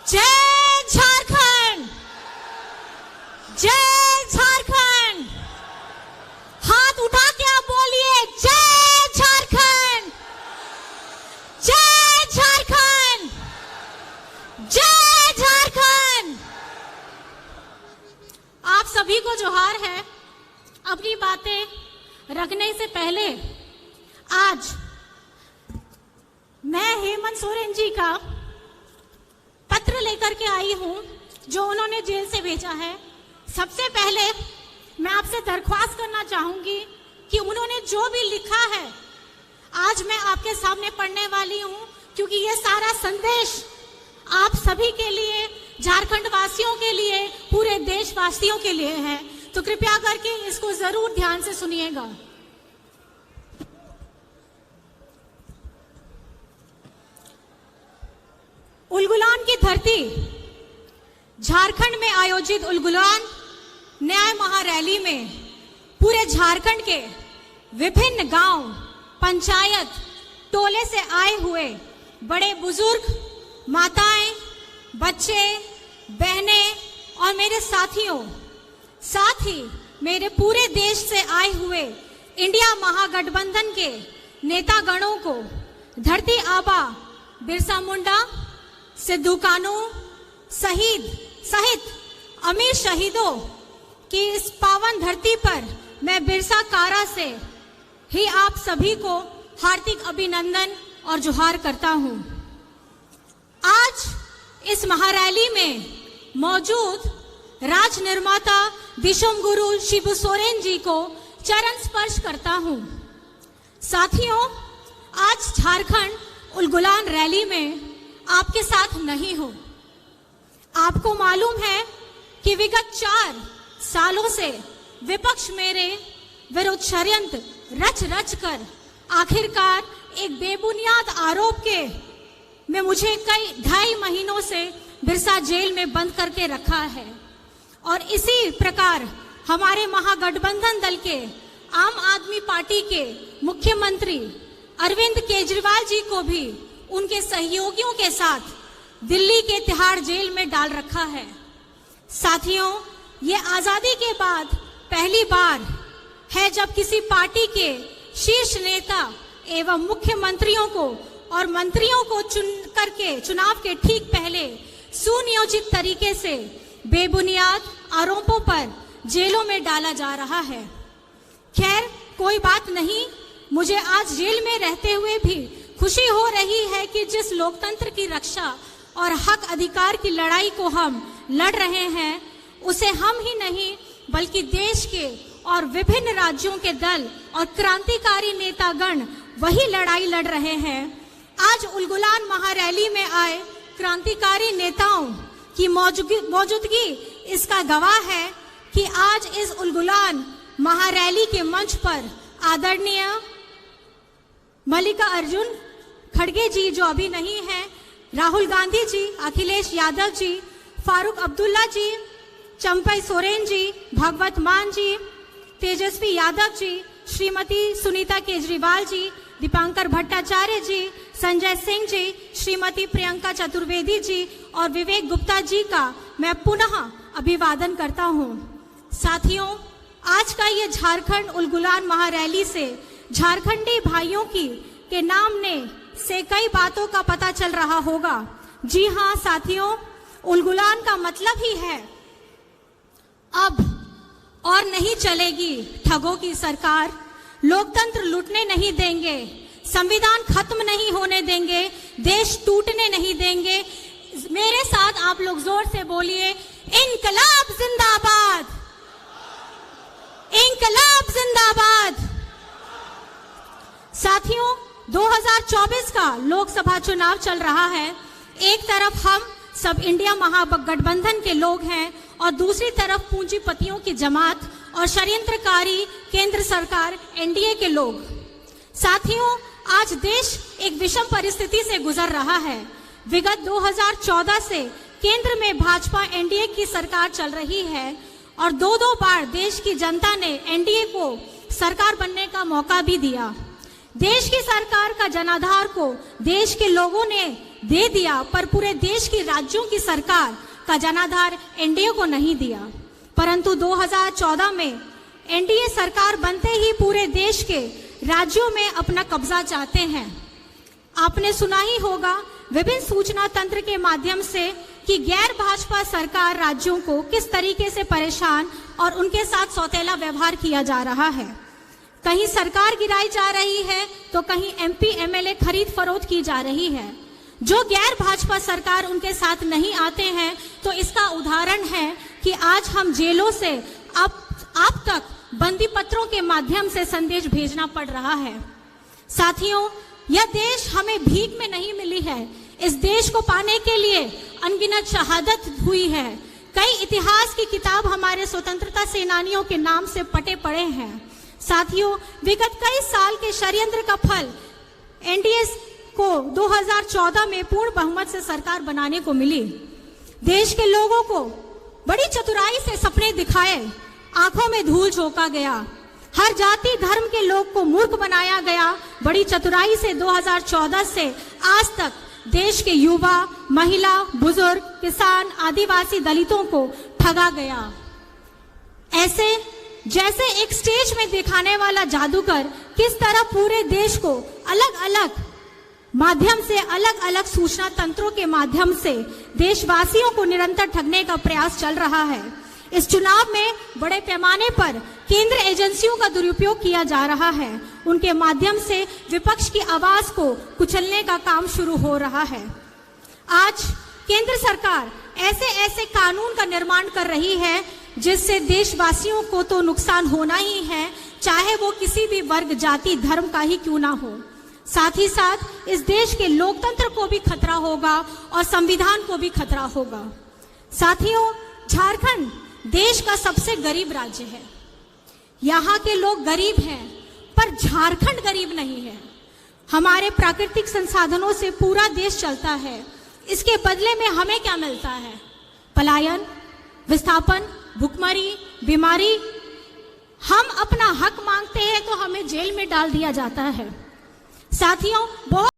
जय झारखंड, जय झारखंड। हाथ उठा के आप बोलिए जय झारखंड, जय झारखंड, जय झारखंड। आप सभी को जोहार है। अपनी बातें रखने से पहले आज मैं हेमंत सोरेन जी का पत्र लेकर के आई हूं जो उन्होंने जेल से भेजा है। सबसे पहले मैं आपसे दरख्वास्त करना चाहूंगी कि उन्होंने जो भी लिखा है आज मैं आपके सामने पढ़ने वाली हूं, क्योंकि ये सारा संदेश आप सभी के लिए, झारखंड वासियों के लिए, पूरे देशवासियों के लिए है। तो कृपया करके इसको जरूर ध्यान से सुनिएगा। उलगुलान की धरती, झारखंड में आयोजित उलगुलान न्याय महारैली में पूरे झारखंड के विभिन्न गांव, पंचायत, टोले से आए हुए बड़े बुजुर्ग, माताएं, बच्चे, बहनें और मेरे साथियों, साथ ही मेरे पूरे देश से आए हुए इंडिया महागठबंधन के नेता गणों को धरती आबा बिरसा मुंडा, सिद्धू कानू सहित अमीर शहीदों की इस पावन धरती पर मैं बिरसा कारा से ही आप सभी को हार्दिक अभिनंदन और जोहार करता हूं। आज इस महारैली में मौजूद राज निर्माता दिशम गुरु शिबू सोरेन जी को चरण स्पर्श करता हूं। साथियों, आज झारखंड उलगुलान रैली में आपके साथ नहीं हो। आपको मालूम है कि विगत 4 सालों से विपक्ष मेरे विरुद्ध षड्यंत्र रच कर आखिरकार एक बेबुनियाद आरोप के में मुझे कई 2.5 महीनों से बिरसा जेल में बंद करके रखा है। और इसी प्रकार हमारे महागठबंधन दल के आम आदमी पार्टी के मुख्यमंत्री अरविंद केजरीवाल जी को भी उनके सहयोगियों के साथ दिल्ली के तिहाड़ जेल में डाल रखा है। साथियों, ये आजादी के बाद पहली बार है जब किसी पार्टी के शीर्ष नेता एवं मुख्यमंत्रियों को और मंत्रियों को चुन करके चुनाव के ठीक पहले सुनियोजित तरीके से बेबुनियाद आरोपों पर जेलों में डाला जा रहा है। खैर, कोई बात नहीं, मुझे आज जेल में रहते हुए भी खुशी हो रही है कि जिस लोकतंत्र की रक्षा और हक अधिकार की लड़ाई को हम लड़ रहे हैं, उसे हम ही नहीं बल्कि देश के और विभिन्न राज्यों के दल और क्रांतिकारी नेतागण वही लड़ाई लड़ रहे हैं। आज उलगुलान महारैली में आए क्रांतिकारी नेताओं की मौजूदगी इसका गवाह है कि आज इस उलगुलान महारैली के मंच पर आदरणीय मल्लिकार्जुन खड़गे जी जो अभी नहीं है, राहुल गांधी जी, अखिलेश यादव जी, फारूक अब्दुल्ला जी, चंपई सोरेन जी, भगवत मान जी, तेजस्वी यादव जी, श्रीमती सुनीता केजरीवाल जी, दीपांकर भट्टाचार्य जी, संजय सिंह जी, श्रीमती प्रियंका चतुर्वेदी जी और विवेक गुप्ता जी का मैं पुनः अभिवादन करता हूं। साथियों, आज का ये झारखंड उलगुलान महारैली से झारखंडी भाइयों के नाम ने से कई बातों का पता चल रहा होगा। जी हां साथियों, उलगुलान का मतलब ही है अब और नहीं चलेगी ठगों की सरकार, लोकतंत्र लूटने नहीं देंगे, संविधान खत्म नहीं होने देंगे, देश टूटने नहीं देंगे। मेरे साथ आप लोग जोर से बोलिए, इनकलाब जिंदाबाद, इनकलाब जिंदाबाद। साथियों, 2024 का लोकसभा चुनाव चल रहा है। एक तरफ हम सब इंडिया महागठबंधन के लोग हैं और दूसरी तरफ पूंजीपतियों की जमात और षड्यंत्रकारी केंद्र सरकार एनडीए के लोग। साथियों, आज देश एक विषम परिस्थिति से गुजर रहा है। विगत 2014 से केंद्र में भाजपा एनडीए की सरकार चल रही है और 2 बार देश की जनता ने एनडीए को सरकार बनने का मौका भी दिया। देश की सरकार का जनाधार को देश के लोगों ने दे दिया, पर पूरे देश की राज्यों की सरकार का जनाधार एनडीए को नहीं दिया। परंतु 2014 में एनडीए सरकार बनते ही पूरे देश के राज्यों में अपना कब्जा चाहते हैं। आपने सुना ही होगा विभिन्न सूचना तंत्र के माध्यम से कि गैर भाजपा सरकार राज्यों को किस तरीके से परेशान और उनके साथ सौतेला व्यवहार किया जा रहा है। कहीं सरकार गिराई जा रही है तो कहीं एमपी एमएलए खरीद फरोख्त की जा रही है। जो गैर भाजपा सरकार उनके साथ नहीं आते हैं तो इसका उदाहरण है कि आज हम जेलों से आप तक बंदी पत्रों के माध्यम से संदेश भेजना पड़ रहा है। साथियों, यह देश हमें भीख में नहीं मिली है। इस देश को पाने के लिए अनगिनत शहादत हुई है। कई इतिहास की किताब हमारे स्वतंत्रता सेनानियों के नाम से पटे पड़े हैं। साथियों, विगत कई साल के षड्यंत्र का फल एनडीए को 2014 में पूर्ण बहुमत से सरकार बनाने को मिली। देश के लोगों को बड़ी चतुराई से सपने दिखाए, आंखों में धूल झोंका गया, हर जाति धर्म के लोग को मूर्ख बनाया गया। बड़ी चतुराई से 2014 से आज तक देश के युवा, महिला, बुजुर्ग, किसान, आदिवासी, दलितों को ठगा गया। ऐसे जैसे एक स्टेज में दिखाने वाला जादूगर किस तरह पूरे देश को अलग अलग माध्यम से, अलग अलग सूचना तंत्रों के माध्यम से देशवासियों को निरंतर ठगने का प्रयास चल रहा है। इस चुनाव में बड़े पैमाने पर केंद्र एजेंसियों का दुरुपयोग किया जा रहा है। उनके माध्यम से विपक्ष की आवाज को कुचलने का काम शुरू हो रहा है। आज केंद्र सरकार ऐसे ऐसे कानून का निर्माण कर रही है जिससे देशवासियों को तो नुकसान होना ही है, चाहे वो किसी भी वर्ग, जाति, धर्म का ही क्यों ना हो। साथ ही साथ इस देश के लोकतंत्र को भी खतरा होगा और संविधान को भी खतरा होगा। साथियों, झारखंड देश का सबसे गरीब राज्य है। यहाँ के लोग गरीब हैं, पर झारखंड गरीब नहीं है। हमारे प्राकृतिक संसाधनों से पूरा देश चलता है। इसके बदले में हमें क्या मिलता है? पलायन, विस्थापन, भुखमरी, बीमारी। हम अपना हक मांगते हैं तो हमें जेल में डाल दिया जाता है। साथियों, बहुत